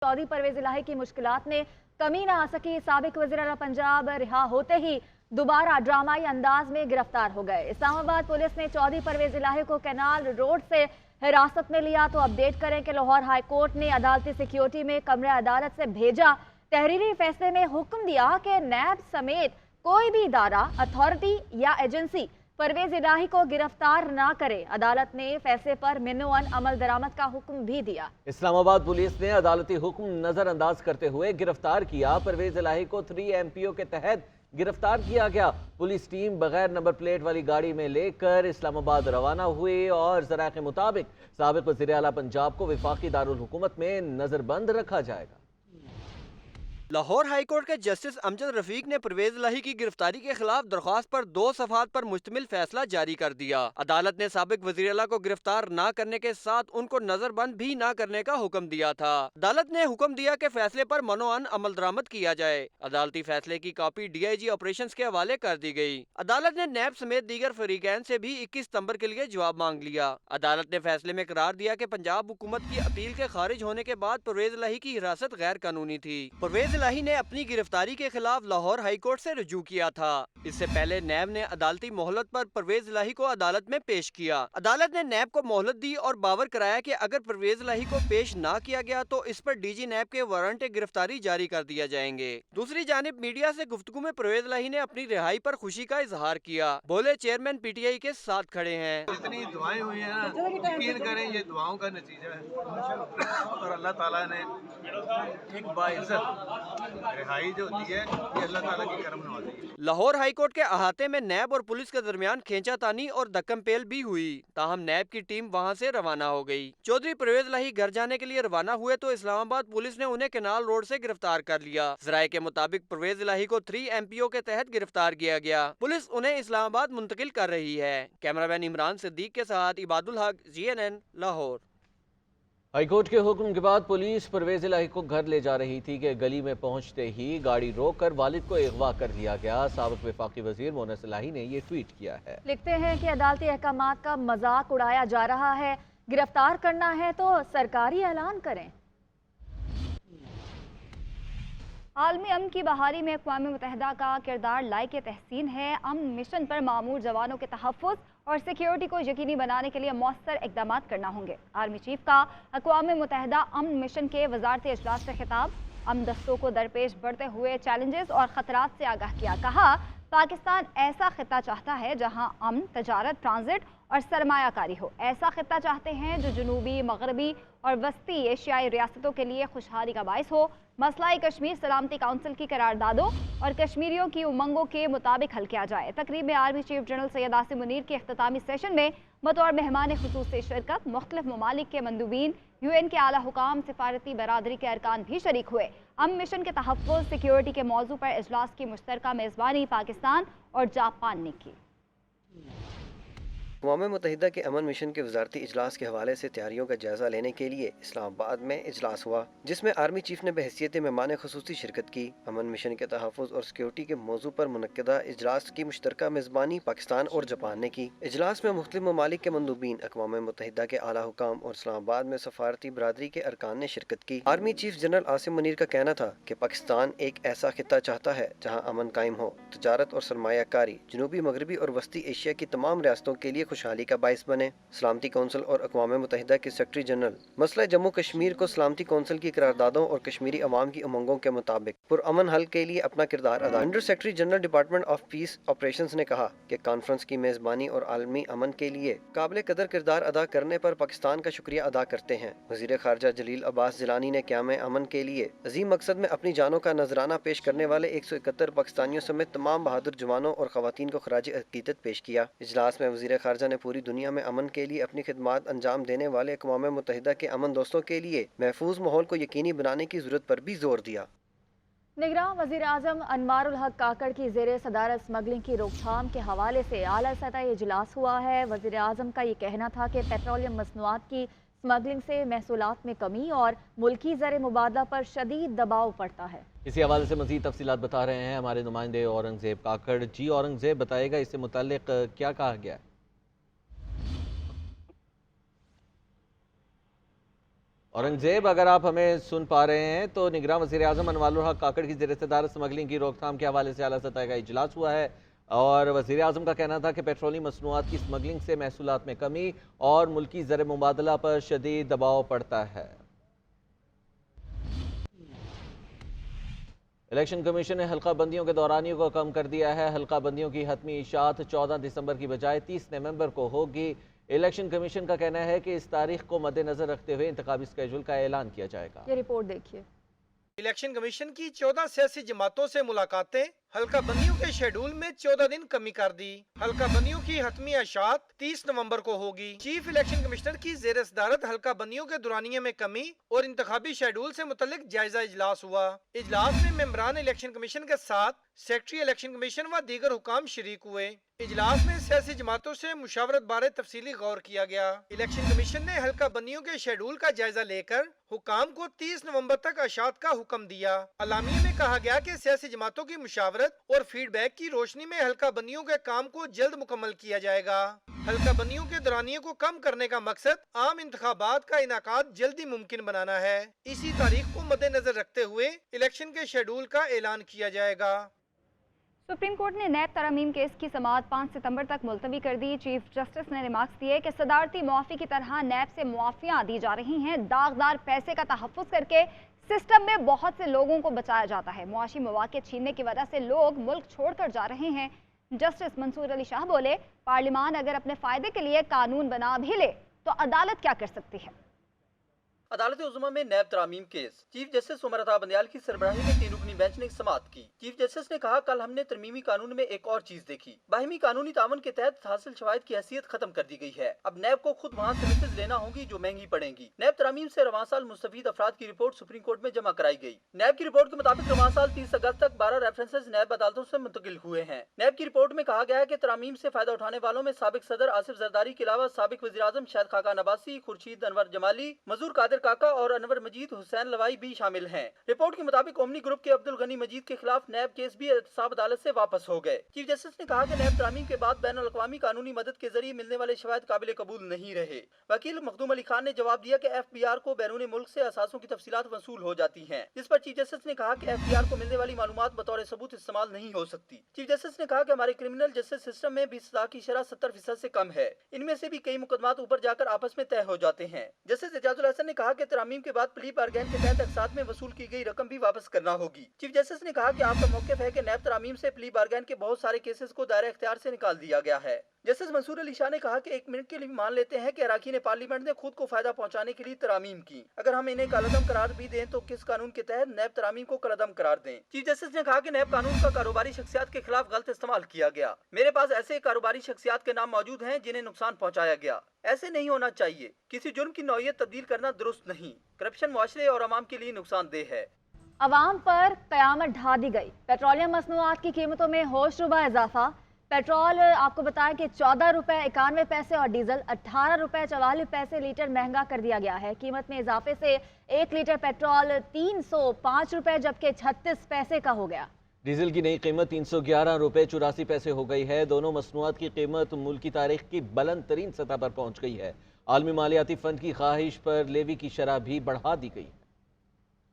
चौधरी परवेज इलाही की मुश्किलात में कमी न आ सकी। साबिक वज़ीर आला पंजाब रिहा होते ही दोबारा ड्रामाई अंदाज में गिरफ्तार हो गए। इस्लामाबाद पुलिस ने चौधरी परवेज इलाही को कैनाल रोड से हिरासत में लिया। तो अपडेट करें कि लाहौर हाई कोर्ट ने अदालती सिक्योरिटी में कमरे अदालत से भेजा तहरीरी फैसले में हुक्म दिया कि नैब समेत कोई भी इदारा, अथॉरिटी या एजेंसी परवेज इलाही को गिरफ्तार ना करे। अदालत ने फैसले पर मिन्नोअन अमल दरामद का हुक्म भी दिया। इस्लामाबाद पुलिस ने अदालती हुक्म नजरअंदाज करते हुए गिरफ्तार किया। परवेज इलाही को 3 MPO के तहत गिरफ्तार किया गया। पुलिस टीम बगैर नंबर प्लेट वाली गाड़ी में लेकर इस्लामाबाद रवाना हुई और ज़राए के मुताबिक साबिक वज़ीर आला पंजाब को वफाकी दारुल हुकूमत में नजरबंद रखा जाएगा। लाहौर हाई कोर्ट के जस्टिस अमजद रफीक ने परवेज इलाही की गिरफ्तारी के खिलाफ दरख्वास्त पर 2 सफ़हात पर मुश्तमिल फैसला जारी कर दिया। अदालत ने साबिक वज़ीर आला को गिरफ्तार न करने के साथ उनको नजरबंद भी न करने का हुक्म दिया था। अदालत ने हुक्म दिया कि फैसले पर मनोअन अमल दरामद किया जाए। अदालती फैसले की कॉपी DIG ऑपरेशंस के हवाले कर दी गई। अदालत ने नैब समेत दीगर फरीकैन से भी 21 सितंबर के लिए जवाब मांग लिया। अदालत ने फैसले में करार दिया कि पंजाब हुकूमत की अपील के खारिज होने के बाद परवेज इलाही की हिरासत गैर कानूनी थी। परवेज इलाही ने अपनी गिरफ्तारी के खिलाफ लाहौर हाई कोर्ट से रुजू किया था। इससे पहले नैब ने अदालती मोहलत पर परवेज इलाही को अदालत में पेश किया। अदालत ने नैब को मोहलत दी और बावर कराया कि अगर परवेज इलाही को पेश ना किया गया तो इस पर DG नैब के वारंट गिरफ्तारी जारी कर दिया जाएंगे। दूसरी जानिब मीडिया से गुफ्तगू में परवेज इलाही ने अपनी रिहाई पर खुशी का इजहार किया। बोले, चेयरमैन PTI के साथ खड़े हैं। इतनी दुआएं हुई हैं ना, यकीन करें ये दुआओं का नतीजा है और अल्लाह ताला ने एक बाइज्जत रिहाई जो दी है ये अल्लाह ताला की करम नवाज़ी है। लाहौर हाई कोर्ट के अहाते में नैब और पुलिस के दरमियान खींचातानी और धक्कम-पेल भी हुई। ताहम नैब की टीम वहां से रवाना हो गई। चौधरी परवेज इलाही घर जाने के लिए रवाना हुए तो इस्लामाबाद पुलिस ने उन्हें कैनाल रोड से गिरफ्तार कर लिया। ज़राए के मुताबिक परवेज इलाही को 3 MPO के तहत गिरफ्तार किया गया। पुलिस उन्हें इस्लामाबाद मुंतकिल कर रही है। कैमरामैन इमरान सिद्दीक के साथ इबादुल हक, GNN लाहौर। हाईकोर्ट के हुक्म के बाद पुलिस परवेज इलाही को घर ले जा रही थी कि गली में पहुंचते ही गाड़ी रोककर वालिद को अगवा कर लिया गया। साबिक वफाकी वजीर मोनस इलाही ने ये ट्वीट किया है। लिखते हैं कि अदालती अहकामात का मजाक उड़ाया जा रहा है। गिरफ्तार करना है तो सरकारी ऐलान करें। आलमी अमन की बहाली में अक़वाम मुत्तहिदा का किरदार लायक तहसीन है। अमन मिशन पर मामूर जवानों के तहफ़्फ़ुज़ और सिक्योरिटी को यकीनी बनाने के लिए मौसर इक़दाम करना होंगे। आर्मी चीफ का अक़वाम मुत्तहिदा अमन मिशन के वज़ारती इजलास से खिताब। अमन दस्तों को दरपेश बढ़ते हुए चैलेंजेस और ख़तरात से आगाह किया। कहा, पाकिस्तान ऐसा खिता चाहता है जहां अमन, तजारत, ट्रांजिट और सरमायाकारी हो। ऐसा खिता चाहते हैं जो जनूबी, मगरबी और वस्ती एशियाई रियासतों के लिए खुशहाली का बाइस हो। मसला कश्मीर सलामती काउंसिल की करारदादों और कश्मीरियों की उमंगों के मुताबिक हल किया जाए। तकरीब में army chief general Syed Asim Munir के इख्तितामी सेशन में बतौर मेहमान खुसूस से शिरकत। मुख्तलिफ ममालिक के मंदूबीन, UN के आला हुकाम, सिफारती बरादरी के अरकान भी शरीक हुए। अमन मिशन के तहफ़्फ़ुज़, सिक्योरिटी के मौजू पर इजलास की मुश्तरका मेज़बानी पाकिस्तान और जापान ने की। अक़वाम मुत्तहिदा के अमन मिशन के वज़ारती इजलास के हवाले से तैयारियों का जायज़ा लेने के लिए इस्लामाबाद में इजलास हुआ, जिसमें आर्मी चीफ ने बहैसियत मेहमान खुसूसी शिरकत की। अमन मिशन के तहफ़्फ़ुज़ और सिक्योरिटी के मौजू पर मुनक्किदा इजलास की मुश्तरका मेज़बानी पाकिस्तान और जापान ने की। इजलास में मुख्तलिफ ममालिक के मंदूबीन, अक़वाम मुत्तहिदा के आला हुकाम और इस्लामाबाद में सफारती बरादरी के अरकान ने शिरकत की। Army chief general Asim Munir का कहना था कि पाकिस्तान एक ऐसा खिता चाहता है जहाँ अमन कायम हो, तजारत और सरमायाकारी जनूबी, मगरबी और वस्ती एशिया की तमाम रियासतों के लिए खुशहाली का बाइस बने। सलामती कौंसिल और अक़वाम मुत्तहिदा के सेक्रेटरी जनरल मसला जम्मू कश्मीर को सलामती कौंसिल की करारदादों और कश्मीरी अवाम की उमंगों के मुताबिक पुरअमन हल के लिए अपना किरदार अदा। Under secretary general department of peace operations ने कहा कि कॉन्फ्रेंस की मेजबानी और आलमी अमन के लिए काबिल कदर किरदार अदा करने पर पाकिस्तान का शुक्रिया अदा करते हैं। वज़ीर ख़ारजा जलील अब्बास जिलानी ने क़याम अमन के लिए अजीम मकसद में अपनी जानों का नजराना पेश करने वाले 171 पाकिस्तानियों समेत तमाम बहादुर जवानों और ख़वातीन को खराज अक़ीदत पेश किया। इजलास में वज़ीर ख़ारजा ने पूरी दुनिया में अमन के लिए अपनी खिदमत अंजाम देने वाले अक़वाम मुत्तहिदा के अमन दोस्तों के लिए महफूज माहौल को यकीनी बनाने की ज़रूरत पर भी जोर दिया। निगरान वज़ीर आज़म अनवारुल हक काकड़ की ज़ेरे सदारत स्मगलिंग की रोकथाम के हवाले से आला सतह इजलास हुआ है। वज़ीर आज़म का ये कहना था कि पेट्रोलियम मसनूआत की स्मगलिंग से महसूलात में कमी और मुल्की ज़र मुबादला पर शदीद दबाव पड़ता है। इसी हवाले से मज़ीद तफसीलात बता रहे हैं हमारे नुमाइंदे औरंगज़ेब काकड़। जी औरंगज़ेब, बताएगा इससे मुताल्लिक क्या कहा गया है? औरंगजेब, अगर आप हमें सुन पा रहे हैं तो निगरान वज़ीर आज़म अनवारुल हक काकड़ की ज़ेर सदारत स्मगलिंग की रोकथाम के हवाले से आला सतह का इजलास हुआ है और वज़ीर आज़म का कहना था कि पेट्रोलियम मसनूआत की स्मगलिंग से महसूलात में कमी और मुल्की ज़र मुबादला पर शदीद दबाव पड़ता है। इलेक्शन कमीशन ने हल्का बंदियों के दौरानियों को कम कर दिया है। हल्का बंदियों की हतमी इशात 14 दिसंबर की बजाय 30 नवंबर को होगी। इलेक्शन कमीशन का कहना है कि इस तारीख को मद्देनजर रखते हुए इंतखाबी स्केड्यूल का ऐलान किया जाएगा। ये रिपोर्ट देखिए। इलेक्शन कमीशन की 14 सियासी जमातों से मुलाकातें, हल्का बंदियों के शेड्यूल में 14 दिन कमी कर दी। हल्का बंदियों की हतमी अशात 30 नवंबर को होगी। चीफ इलेक्शन कमिश्नर की जेर सदारत हल्का बंदियों के दुरानिये में कमी और इंतखाबी शेड्यूल से मुतल्लिक जायजा इजलास हुआ। इजलास में मेंबरान इलेक्शन कमीशन के साथ सेक्रेटरी इलेक्शन कमीशन व दीगर हुकाम शरीक हुए। इजलास में सियासी जमातों से मुशावरत बारे तफसीली गौर किया गया। इलेक्शन कमीशन ने हल्का बंदियों के शेड्यूल का जायजा लेकर हुकाम को 30 नवंबर तक अशात का हुक्म दिया। अलामिया में कहा गया कि सियासी जमातों की मुशावरत और फीडबैक की रोशनी में हल्का बंदियों के काम को जल्द मुकम्मल किया जाएगा। हल्का बंदियों के दौरानिये को कम करने का मकसद आम इंतखाबात का इनाकाद जल्दी मुमकिन बनाना है। इसी तारीख को मद्देनजर रखते हुए इलेक्शन के शेड्यूल का ऐलान किया जाएगा। सुप्रीम कोर्ट ने नैब तरमीम केस की समाअत 5 सितंबर तक मुलतवी कर दी। चीफ जस्टिस ने रिमार्क्स दिए कि सदारती मुआफ़ी की तरह नैब से मुआफ़ियाँ दी जा रही हैं। दागदार पैसे का तहफ़्फ़ुज़ करके सिस्टम में बहुत से लोगों को बचाया जाता है। मुआशी मौक़े छीनने की वजह से लोग मुल्क छोड़कर जा रहे हैं। जस्टिस मंसूर अली शाह बोले, पार्लियामान अगर अपने फ़ायदे के लिए कानून बना भी ले तो अदालत क्या कर सकती है। अदालत उज़्मा में नैब तरामीम case, chief justice Umar Ata Bandial की सरबराही में 3 रुकनी बेंच ने समाअत की। चीफ जस्टिस ने कहा, कल हमने तरमीमी कानून में एक और चीज देखी। बाहिमी कानूनी तावन के तहत हासिल शवाहिद की हैसियत खत्म कर दी गई है। अब नैब को खुद वहाँ सर्विसेज लेना होंगी जो महंगी पड़ेंगी। नैब तरामीम से रवां साल मुस्तफीद अफराद की रिपोर्ट सुप्रीम कोर्ट में जमा कराई गई। नैब की रिपोर्ट के मुताबिक रवां साल 30 अगस्त तक 12 रेफरेंसेज नैब अदालतों से मुंतकिल हुए हैं। नैब की रिपोर्ट में कहा गया है कि तरामीम से फायदा उठाने वालों में साबिक सदर आसिफ जरदारी के अलावा साबिक वज़ीर आज़म शाहिद खाकान अब्बासी, खुर्शीद अनवर जमाली, मजूर कादिर काका और अनवर मजीद हुसैन लवाई भी शामिल हैं। रिपोर्ट के मुताबिक ओमनी ग्रुप के अब्दुल गनी मजीद के खिलाफ नैब केस भी एहतसाब अदालत से वापस हो गए। चीफ जस्टिस ने कहा कि नैब तरामीम के बाद बैनुल अक़वामी कानूनी मदद के जरिए मिलने वाले शवाहिद काबिल कबूल नहीं रहे। वकील मखदूम अली खान ने जवाब दिया कि FBR को बैरून मुल्क से असासों की तफसीलात वसूल हो जाती हैं, जिस पर चीफ जस्टिस ने कहा कि FBR को मिलने वाली मालूमात बतौर सबूत इस्तेमाल नहीं हो सकती। चीफ जस्टिस ने कहा कि हमारे क्रिमिनल जस्टिस सिस्टम में भी सजा की शरह 70% से कम है। इनमें से भी कई मुकदमात ऊपर जाकर आपस में तय हो जाते हैं। जस्टिस एजाजुल हसन ने कहा कि तरामीम के बाद प्ली बारगेन के तहत अक़सात में वसूल की गई रकम भी वापस करना होगी। चीफ जस्टिस ने कहा कि आपका मौक़िफ़ है कि नैब तरामीम से प्ली बारगेन के बहुत सारे केसेस को दायरे इख्तियार से निकाल दिया गया है। जस्टिस मंसूर अली शाह ने कहा कि 1 मिनट के लिए मान लेते हैं कि अराकीन पार्लियामेंट ने खुद को फायदा पहुंचाने के लिए तरामीम की। अगर हम इन्हें कलअदम करार भी दें तो किस कानून के तहत नैब तरामीम को कलअदम करार दें। चीफ जस्टिस ने कहा कि नैब कानून का कारोबारी शख्सियात के खिलाफ गलत इस्तेमाल किया गया। मेरे पास ऐसे कारोबारी शख्सियात के नाम मौजूद हैं जिन्हें नुकसान पहुंचाया गया। ऐसे नहीं होना चाहिए। किसी जुर्म की नौइयत तब्दील करना दुरुस्त नहीं। करप्शन मुआशरे और अवाम के लिए नुकसानदेह है। अवाम पर कयामत ढा दी गई। पेट्रोलियम मसनूआत की कीमतों में होशरुबा इजाफा। पेट्रोल आपको बताया कि 14 रुपये 91 पैसे और डीजल 18 रुपये 44 पैसे लीटर महंगा कर दिया गया है। कीमत में इजाफे से 1 लीटर पेट्रोल 305 रुपये जबकि 36 पैसे का हो गया। डीजल की नई कीमत 311 रुपये 84 पैसे हो गई है। दोनों मसनूआत की कीमत मुल्क की तारीख की बुलंद तरीन सतह पर पहुँच गई है। आलमी मालियाती फंड की ख्वाहिश पर लेवी की शरह भी बढ़ा दी गई।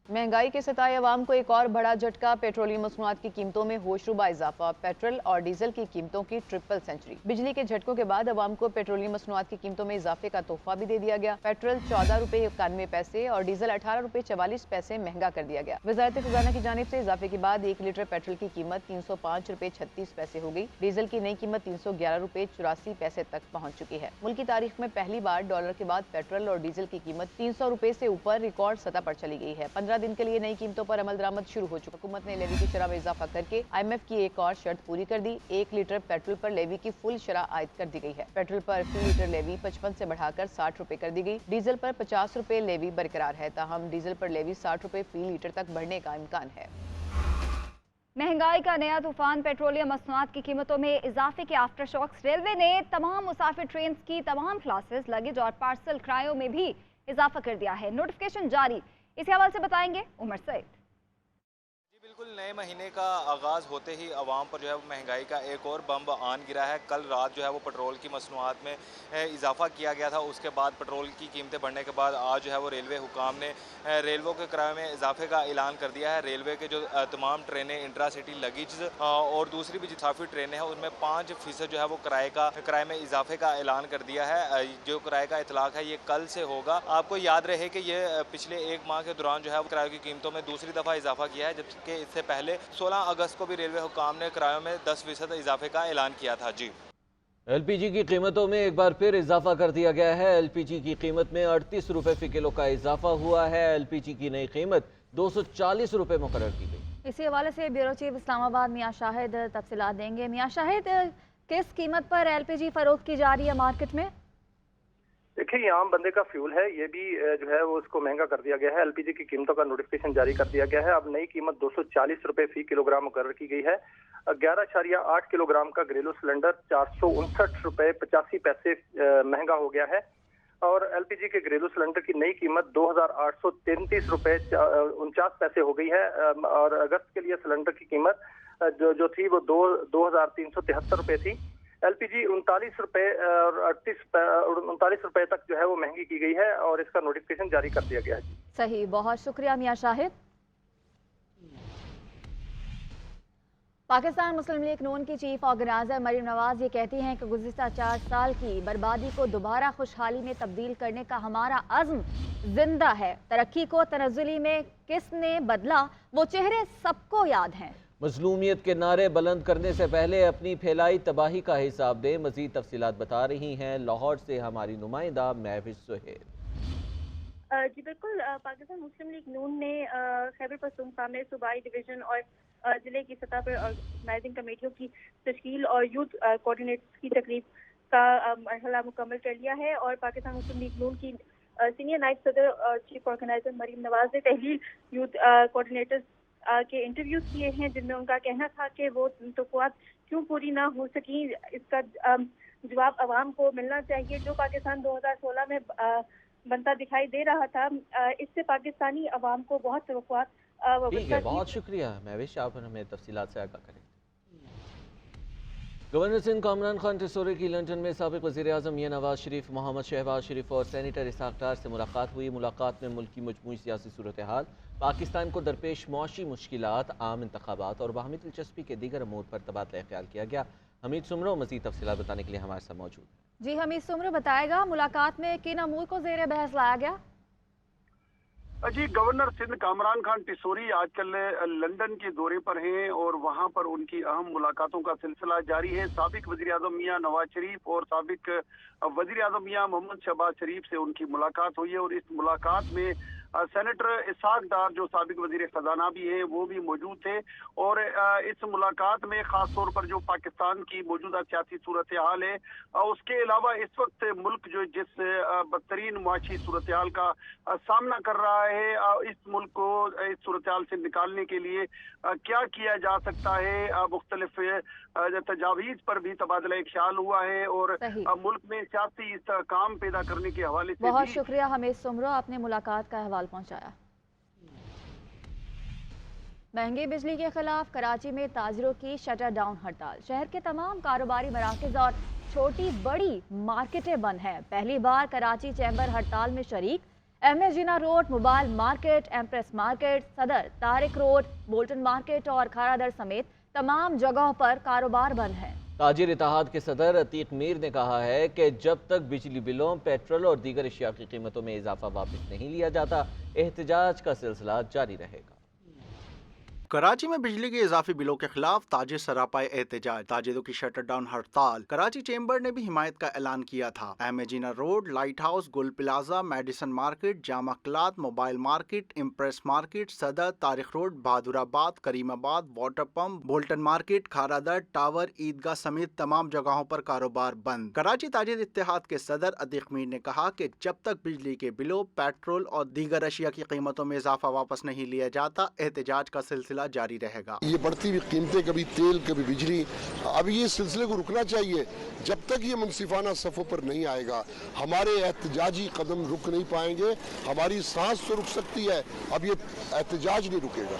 महंगाई के सताए अवाम को एक और बड़ा झटका। पेट्रोलियम मसनूआत की कीमतों में होशरुबा इजाफा। पेट्रोल और डीजल की कीमतों की ट्रिपल सेंचुरी। बिजली के झटकों के बाद अवाम को पेट्रोलियम मसनूआत की कीमतों में इजाफे का तोहफा भी दे दिया गया। पेट्रोल 14 रुपये 91 पैसे और डीजल 18 रुपये 44 पैसे महंगा कर दिया गया। वजारत खजाना की जानिब से इजाफे के बाद 1 लीटर पेट्रोल की कीमत 305 रुपये 36 पैसे हो गई। डीजल की नई कीमत 311 रुपये 84 पैसे तक पहुँच चुकी है। मुल्क की तारीख में पहली बार डॉलर के बाद पेट्रोल और डीजल की कीमत 300 रुपये से ऊपर रिकॉर्ड सतह पर चली गई है। 15 दिन के लिए नई कीमतों पर अमल दरामद शुरू हो चुका। हुकूमत ने लेवी की शरह में इजाफा करके IMF की एक और शर्त पूरी कर दी। 1 लीटर पेट्रोल पर लेवी की फुल शरह आयद कर दी गई है। पेट्रोल पर फी लीटर लेवी 55 से बढ़ाकर 60 रुपए कर दी गई। डीजल पर 50 रुपए लेवी बरकरार है। ताहम डीजल पर लेवी 60 रुपए फी लीटर तक बढ़ने का इम्कान है। महंगाई का नया तूफान। पेट्रोलियम मसनूआत की कीमतों में इजाफे के आफ्टर शॉक्स। रेलवे ने तमाम मुसाफिर ट्रेन की तमाम क्लासेस, लगेज और पार्सल किरायों में भी इजाफा कर दिया है। नोटिफिकेशन जारी। इसी हवाले से बताएंगे उमर सईद। बिल्कुल नए महीने का आगाज़ होते ही आवाम पर जो है वो महंगाई का एक और बम आन गिरा है। कल रात जो है वो पेट्रोल की मसनूआत में इजाफा किया गया था। उसके बाद पेट्रोल की कीमतें बढ़ने के बाद आज जो है वो रेलवे हुकाम ने रेलवों के किराए में इजाफे का ऐलान कर दिया है। रेलवे के जो तमाम ट्रेनें इंट्रा सिटी लगेज और दूसरी भी जिताफी ट्रेनें हैं उनमें 5% जो है वो किराए में इजाफे का ऐलान कर दिया है। जो किराए का इतलाक है ये कल से होगा। आपको याद रहे कि ये पिछले एक माह के दौरान जो है वो किराए की कीमतों में दूसरी दफ़ा इजाफा किया है, जबकि इससे पहले 16 अगस्त को भी रेलवे हुकाम ने किरायों में 10% इजाफे का ऐलान किया था। जी, एलपीजी की कीमतों में एक बार फिर इजाफा कर दिया गया है। एलपीजी की कीमत में 38 रुपए फी किलो का इजाफा हुआ है। एलपीजी की नई कीमत 240 रुपए मुकर्रर की गई। इसी हवाले से ब्यूरो चीफ इस्लामाबाद मियां शाहिद तफसीलात देंगे। मियां शाहिद, किस कीमत पर एलपीजी फरोख्त की जा रही है मार्केट में? देखिए, ये आम बंदे का फ्यूल है, ये भी जो है वो उसको महंगा कर दिया गया है। एलपीजी की कीमतों का नोटिफिकेशन जारी कर दिया गया है। अब नई कीमत 240 रुपए फी किलोग्राम मुकर्रर की गई है। 11.8 किलोग्राम का घरेलू सिलेंडर 459 रुपए 85 पैसे महंगा हो गया है और एलपीजी के घरेलू सिलेंडर की नई कीमत 2833 रुपए 49 पैसे हो गई है। और अगस्त के लिए सिलेंडर की कीमत जो थी वो 2373 रुपए थी। एलपीजी 39 रुपए और 39 रुपए तक जो है वो महंगी की गई है और इसका नोटिफिकेशन जारी कर दिया गया है। सही, बहुत शुक्रिया मियां शाहिद। पाकिस्तान मुस्लिम लीग नून की चीफ ऑर्गेनाइजर मरीम नवाज ये कहती हैं कि गुज़िश्ता 4 साल की बर्बादी को दोबारा खुशहाली में तब्दील करने का हमारा अज़्म जिंदा है। तरक्की को तनज़्ज़ुली में किसने बदला, वो चेहरे सबको याद हैं। मजलूमियत के नारे बुलंद करने से पहले अपनी फैलाई तबाही का हिसाब दें। मजीद तफसीलात बता रही हैं लाहौर से हमारी नुमाइंदा महविश सुहेल। जी बिल्कुल, पाकिस्तान मुस्लिम लीग नून ने खैबर पख्तूनख्वा में सूबाई डिवीजन और जिले की सतह पर ऑर्गेनाइजिंग कमेटियों की तश्कील और यूथ कोऑर्डिनेटर्स की तकरीब का मरहला मुकम्मल कर लिया है और पाकिस्तान मुस्लिम लीग नून की सीनियर नायब सदर और चीफ ऑर्गेनाइजर मरीम नवाज ने तहलील यूथ कोऑर्डिनेटर्स के इंटरव्यूज किए हैं, जिनमें उनका कहना था कि वो तवक्कुआत क्यों पूरी ना हो सकी, इसका जवाब अवाम को मिलना चाहिए। जो पाकिस्तान 2016 में बनता दिखाई दे रहा था, इससे पाकिस्तानी अवाम को बहुत तवक्कुआत। ठीक है, बहुत शुक्रिया महविश, आप हमें तफसीलात से आगाह करें। गवर्नर सिंध कामरान खान टिसोरी की लंदन में साबिक वज़ीर आज़म मियां नवाज शरीफ, मोहम्मद शहबाज शरीफ और सेनेटर इसहाक डार से मुलाकात हुई। मुलाकात में मुल्क की मजमूई सियासी सूरत हाल, पाकिस्तान को दरपेश मुआशी मुश्किलात, आम इंतखाबात और बाहमी दिलचस्पी के दीगर अमूर पर तबादला ख्याल किया गया। हमीद सुमरो मज़ीद तफसीलात बताने के लिए हमारे साथ मौजूद है। जी, हमीद सुमरो बताएगा मुलाकात में किन अमूर को ज़ेर बहस लाया गया? जी, गवर्नर सिंध कामरान खान टिसोरी आजकल लंदन के दौरे पर हैं और वहां पर उनकी अहम मुलाकातों का सिलसिला जारी है। साबिक वज़ीर आज़म मियां नवाज शरीफ और साबिक वज़ीर आज़म मियां मोहम्मद शहबाज शरीफ से उनकी मुलाकात हुई है और इस मुलाकात में सेनेटर इसहाक डार जो साबिक वज़ीर खजाना भी हैं वो भी मौजूद थे और इस मुलाकात में ख़ास तौर पर जो पाकिस्तान की मौजूदा सियासी सूरत हाल है उसके अलावा इस वक्त मुल्क जो जिस बदतरीन मुआशी सूरत हाल का सामना कर रहा है, इस मुल्क को इस सूरत हाल से निकालने के लिए क्या किया जा सकता है, मुख्तलिफ तजावीज़ पर भी तबादला ख्याल हुआ है और मुल्क में सियासी इस्तेहकाम पैदा करने के हवाले से। बहुत शुक्रिया हमीद सुमरो, आपने मुलाकात का अहवाल पहुंचाया। महंगी बिजली के खिलाफ कराची में ताजिरों की शटर डाउन हड़ताल। शहर के तमाम कारोबारी मराकज और छोटी बड़ी मार्केटें बंद हैं। पहली बार कराची चैम्बर हड़ताल में शरीक। M A Jinnah road, mobile market, Empress market, Saddar, Tariq road, Bolton market और खारादर समेत तमाम जगहों पर कारोबार बंद है। ताजिर इत्तेहाद के सदर अतीक मीर ने कहा है कि जब तक बिजली बिलों, पेट्रोल और दीगर अशिया की कीमतों में इजाफा वापस नहीं लिया जाता, एहतजाज का सिलसिला जारी रहेगा। कराची में बिजली के इजाफी बिलों के खिलाफ ताजिर सरापाए एहतजाज। ताजिरों की शटर डाउन हड़ताल। कराची चैम्बर ने भी हिमायत का ऐलान किया था। M A Jinnah road, light house, Gul plaza, medicine market, Jama cloth, mobile market, Empress market, Saddar, Tariq road, Bahadurabad, Karimabad, water pump, Bolton market, Kharadar, tower, Eidgah समेत तमाम जगहों पर कारोबार बंद। कराची ताजिर इत्तेहाद के सदर अतीक मीर ने कहा कि जब तक बिजली के बिलों, पेट्रोल और दीगर अशिया की कीमतों में इजाफा वापस नहीं लिया जाता, एहतजाज का सिलसिला जारी रहेगा। ये बढ़ती हुई कीमतें, कभी तेल कभी बिजली, अब ये सिलसिले को रुकना चाहिए। जब तक ये मुनसिफाना सफ़ों पर नहीं आएगा, हमारे एहतजाजी कदम रुक नहीं पाएंगे। हमारी सांस तो रुक सकती है, अब ये एहतजाज नहीं रुकेगा।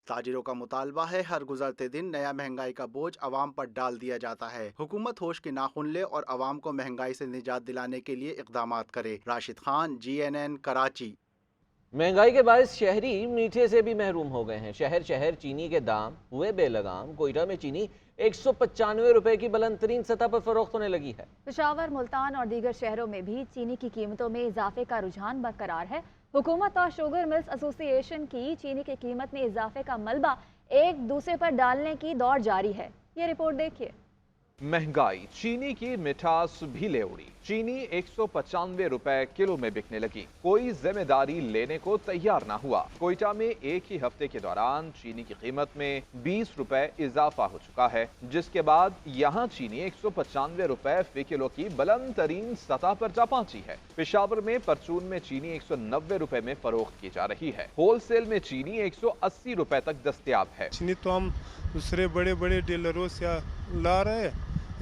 ताजिरों का मुतालबा है हर गुजरते दिन नया महंगाई का बोझ अवाम पर डाल दिया जाता है। हुकूमत होश के नाखून ले और अवाम को महंगाई से निजात दिलाने के लिए इक़दामात करे। राशिद खान, GNN, कराची। महंगाई के बायस शहरी मीठे से भी महरूम हो गए हैं। शहर शहर चीनी के दाम हुए बेलगाम। कोयटा में चीनी 195 रुपए की बुलंद तरीन सतह पर फरोख्त होने लगी है। पेशावर, मुल्तान और दीगर शहरों में भी चीनी की कीमतों में इजाफे का रुझान बरकरार है। हुकूमत और शुगर मिल्स एसोसिएशन की चीनी की कीमत में इजाफे का मलबा एक दूसरे पर डालने की दौड़ जारी है। ये रिपोर्ट देखिए। महंगाई चीनी की मिठास भी ले उड़ी। चीनी 195 रुपए किलो में बिकने लगी। कोई जिम्मेदारी लेने को तैयार ना हुआ। कोयटा में एक ही हफ्ते के दौरान चीनी की कीमत में 20 रुपए इजाफा हो चुका है, जिसके बाद यहाँ चीनी 195 रुपए फी किलो की बुलंद तरीन सतह पर जा पहुंची है। पेशावर में परचून में चीनी 190 रुपए में फरोख्त की जा रही है। होलसेल में चीनी 180 रुपए तक दस्तयाब है। चीनी तो हम दूसरे बड़े बड़े डीलरों से ला रहे हैं,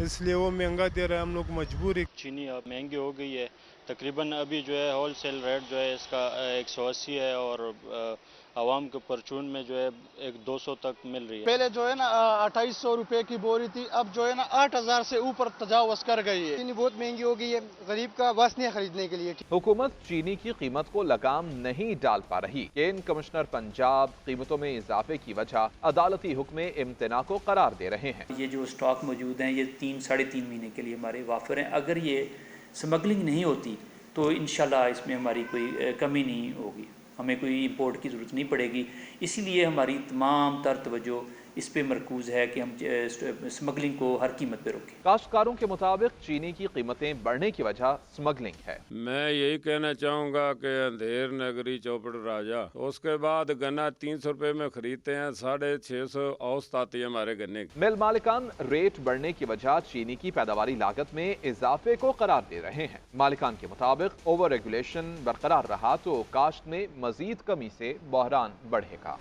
इसलिए वो महंगा दे रहा है, हम लोग मजबूर है। चीनी अब महंगी हो गई है। तकरीबन अभी जो है होलसेल रेट जो है इसका 180 है और आवाम के परचून में जो है 200 तक मिल रही है। पहले जो है ना 2800 रुपए की बोरी थी, अब जो है ना 8000 से ऊपर तजावज़ कर गई है। चीनी बहुत महंगी हो गई है, गरीब का बस नहीं खरीदने के लिए। हुकूमत चीनी की कीमत को लगाम नहीं डाल पा रही। केन कमिश्नर पंजाब कीमतों में इजाफे की वजह अदालती हुक्म इम्तना को करार दे रहे हैं। ये जो स्टॉक मौजूद हैं ये 3-3.5 महीने के लिए हमारे वाफिर हैं। अगर ये स्मगलिंग नहीं होती तो इंशाल्लाह इसमें हमारी कोई कमी नहीं होगी, हमें कोई इंपोर्ट की ज़रूरत नहीं पड़ेगी। इसीलिए हमारी तमाम तर तवज्जो इस पे मरकूज है कि हम स्मगलिंग को हर कीमत पे रोकें। काश्तकारों के मुताबिक चीनी की कीमतें बढ़ने की वजह स्मगलिंग है। मैं यही कहना चाहूँगा कि अंधेर नगरी चौपड़ राजा, उसके बाद गन्ना 300 रुपए में खरीदते हैं, 650 औसत आती है हमारे गन्ने की। मिल मालिकान रेट बढ़ने की वजह चीनी की पैदावारी लागत में इजाफे को करार दे रहे हैं। मालिकान के मुताबिक ओवर रेगुलेशन बरकरार रहा तो काश्त में मजीद कमी से बहरान बढ़ेगा।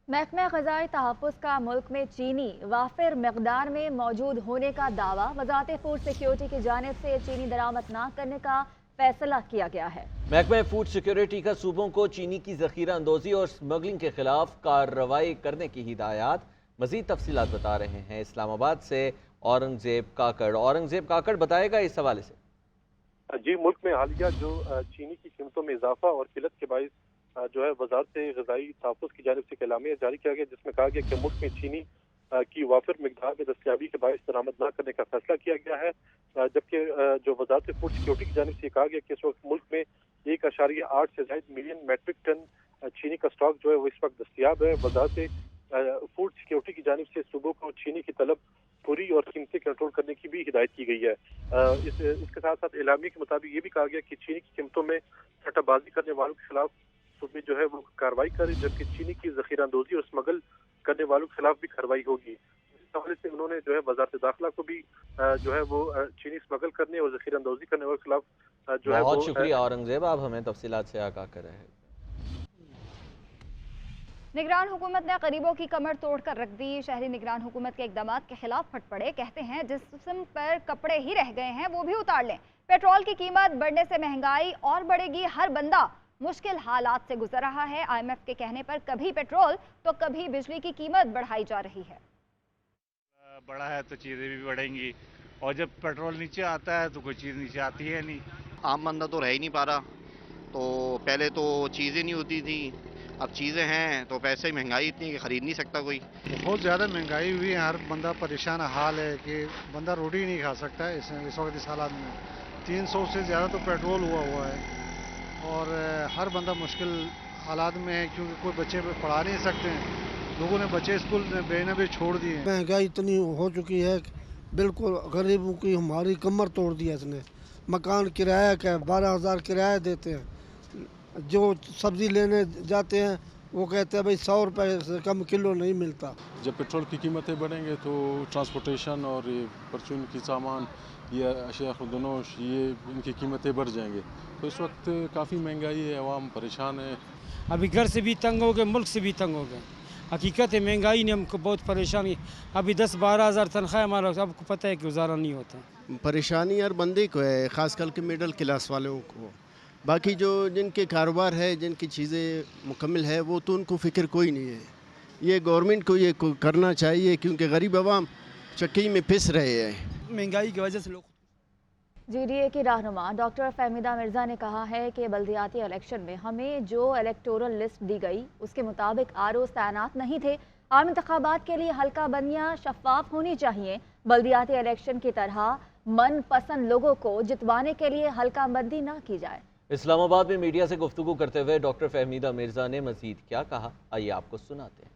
महकमा ग़ज़ाई तहफ़्फ़ुज़ का मुल्क में चीनी वाफिर मकदार में मौजूद होने का दावा। वज़ारत फूड सिक्योरिटी की जानिब से चीनी दरामद न करने का फैसला किया गया है। महकमा फूड सिक्योरिटी का सूबों को चीनी की ज़ख़ीरा अंदोज़ी और स्मगलिंग के खिलाफ कार्रवाई करने की हिदायत। मज़ीद तफसीलात बता रहे हैं इस्लामाबाद से औरंगज़ेब काकड़। औरंगज़ेब काकड़ बताएगा इस हवाले से। जी, मुल्क में हालिया जो चीनी की कीमतों में इजाफा और किल्लत के बायस जो है वज़ारत ग़ज़ाई तहफ़्फ़ुज़ की जानिब से एक एलामिया जारी किया गया, जिसमें कहा गया कि मुल्क में चीनी की वाफिर मिकदार में दस्तयाबी के बायस दरामद न करने का फैसला किया गया है। जबकि जो वज़ारत फूड सिक्योरिटी की जानिब से कहा गया कि इस वक्त मुल्क में 1.8 से ज़ायद मिलियन मैट्रिक टन चीनी का स्टॉक जो है वो इस वक्त दस्तयाब है। वज़ारत फूड सिक्योरिटी की जानिब से सूबों को चीनी की तलब पूरी और कीमतें कंट्रोल करने की भी हिदायत की गई है। इसके साथ साथ एलामिया के मुताबिक ये भी कहा गया कि चीनी की कीमतों में सट्टाबाजी करने वालों के खिलाफ सूबे जो है वो कार्रवाई करे, जबकि चीनी की ज़ख़ीरा अंदोज़ी और स्मगल करने वालों के खिलाफ भी कार्रवाई होगी। इस हवाले से उन्होंने जो है वज़ारत दाखिला को भी जो है वो चीनी स्मगल करने और ज़ख़ीरा अंदोज़ी करने वालों के खिलाफ जो है। बहुत शुक्रिया औरंगज़ेब, आप हमें तफसीलात से आगाह कर रहे हैं। निगरान हुकूमत ने गरीबों की कमर तोड़ कर रख दी। शहरी निगरान हुकूमत के इक़दाम के खिलाफ फट पड़े। कहते हैं जिस जिस्म पर कपड़े ही रह गए हैं वो भी उतार लें। पेट्रोल की कीमत बढ़ने से महंगाई और बढ़ेगी। हर बंदा मुश्किल हालात से गुजर रहा है। IMF के कहने पर कभी पेट्रोल तो कभी बिजली की कीमत बढ़ाई जा रही है। बढ़ा है तो चीज़ें भी बढ़ेंगी, और जब पेट्रोल नीचे आता है तो कोई चीज़ नीचे आती है नहीं। आम बंदा तो रह ही नहीं पा रहा। तो पहले तो चीज़ें नहीं होती थी, अब चीज़ें हैं तो पैसे ही महंगाई इतनी कि खरीद नहीं सकता कोई। बहुत ज़्यादा महंगाई हुई है, हर बंदा परेशान हाल है कि बंदा रोटी नहीं खा सकता है इस वक्त इस हालात में। 300 से ज़्यादा तो पेट्रोल हुआ है और हर बंदा मुश्किल हालात में है, क्योंकि कोई बच्चे पढ़ा नहीं सकते हैं। लोगों ने बच्चे स्कूल में भेजना भी छोड़ दिए। महंगाई इतनी हो चुकी है बिल्कुल गरीबों की हमारी कमर तोड़ दिया इसने। मकान किराया क्या 12,000 किराया देते हैं, जो सब्जी लेने जाते हैं वो कहते हैं भाई 100 रुपए से कम किलो नहीं मिलता। जब पेट्रोल की कीमतें बढ़ेंगे तो ट्रांसपोर्टेशन और ये परचून की सामान या अशिया खुदनोश ये इनकी कीमतें बढ़ जाएंगे। तो इस वक्त काफ़ी महंगाई है, आवाम परेशान है। अभी घर से भी तंग हो गए, मुल्क से भी तंग हो गए। हकीकत है महंगाई ने हमको बहुत परेशानी। अभी 10-12 हज़ार तनख्वाह हमारा आपको पता है कि गुजारा नहीं होता। परेशानी हर बंदे को है, ख़ास कर के मिडिल क्लास वालों को। باقی جو جن کے کاروبار ہے، جن کی چیزیں مکمل ہے، وہ تو ان کو فکر کوئی نہیں ہے. یہ گورنمنٹ کو یہ کرنا چاہیے کیونکہ غریب عوام چکی میں پھنس رہے ہیں. مہنگائی کی وجہ سے لوگ. جی ڈی اے کی رہنما ڈاکٹر فہمیدہ مرزا نے کہا ہے کہ بلدیاتی الیکشن میں ہمیں جو الیکٹورل لسٹ دی گئی اس کے مطابق ROs تعینات نہیں تھے. عام انتخابات کے لیے حلقہ بندیاں شفاف ہونی چاہیے. بلدیاتی الیکشن کی طرح من پسند لوگوں کو جتوانے کے لیے حلقہ بندی نہ کی جائے. اسلام آباد میں میڈیا سے گفتگو کرتے ہوئے ڈاکٹر فہمیدہ مرزا نے مزید کیا کہا، آئیے آپ کو سناتے ہیں.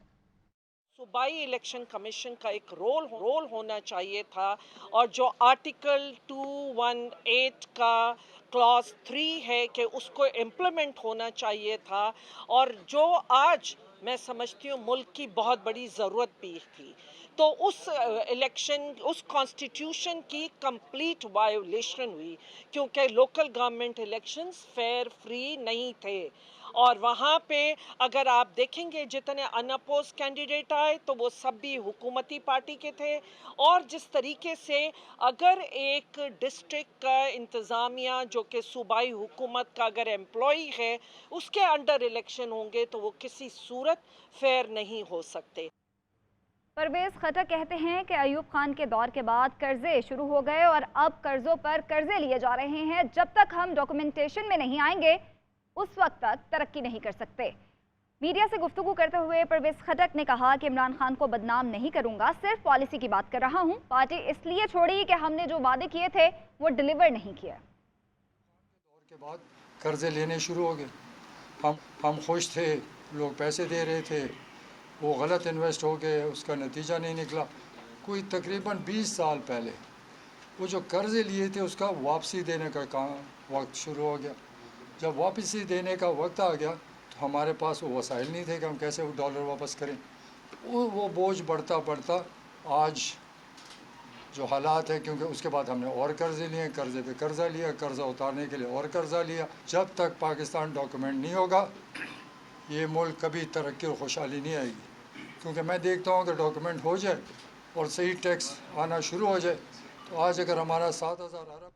صوبائی الیکشن کمیشن کا ایک رول ہونا چاہیے تھا، اور جو آرٹیکل 218 کا کلاس 3 ہے کہ اس کو امپلیمنٹ ہونا چاہیے تھا، اور جو آج میں سمجھتی ہوں ملک کی بہت بڑی ضرورت بھی تھی. تو اس الیکشن، اس کانسٹیٹیوشن کی کمپلیٹ وائیولیشن ہوئی، کیونکہ local government elections fair free نہیں تھے. اور وہاں پہ اگر آپ دیکھیں گے جتنے ان اپوز کینڈیڈیٹ آئے تو وہ سب بھی حکومتی پارٹی کے تھے. اور جس طریقے سے اگر ایک ڈسٹرکٹ کا انتظامیہ جو کہ صوبائی حکومت کا اگر امپلائی ہے اس کے انڈر الیکشن ہوں گے تو وہ کسی صورت فیئر نہیں ہو سکتے. پرویز خٹک کہتے ہیں کہ ایوب خان کے دور کے بعد قرضے شروع ہو گئے اور اب قرضوں پر قرضے لیے جا رہے ہیں. جب تک ہم ڈاکومنٹیشن میں نہیں آئیں گے اس وقت تک ترقی نہیں کر سکتے. میڈیا سے گفتگو کرتے ہوئے پرویز خٹک نے کہا کہ عمران خان کو بدنام نہیں کروں گا، صرف پالیسی کی بات کر رہا ہوں. پارٹی اس لیے چھوڑی کہ ہم نے جو وعدے کیے تھے وہ ڈیلیور نہیں کیا. دور کے بعد قرضے لینے شروع ہو گئے. ہم خوش تھے، لوگ پیسے دے رہے تھے، وہ غلط انویسٹ ہو گئے، اس کا نتیجہ نہیں نکلا. کوئی تقریباً 20 سال پہلے وہ جو قرضے لیے تھے اس کا واپسی دینے کا وقت شروع ہو گیا. جب واپسی دینے کا وقت آ گیا تو ہمارے پاس وہ وسائل نہیں تھے کہ ہم کیسے وہ ڈالر واپس کریں. وہ بوجھ بڑھتا بڑھتا آج جو حالات ہے، کیونکہ اس کے بعد ہم نے اور قرضے لیے، قرضے پہ قرضہ لیا، قرضہ اتارنے کے لیے اور قرضہ لیا. جب تک پاکستان ڈاکومنٹ نہیں ہوگا یہ ملک کبھی ترقی اور خوشحالی نہیں آئے گی. کیونکہ میں دیکھتا ہوں کہ ڈاکومنٹ ہو جائے اور صحیح ٹیکس آنا شروع ہو جائے تو آج اگر ہمارا 7,000 ارب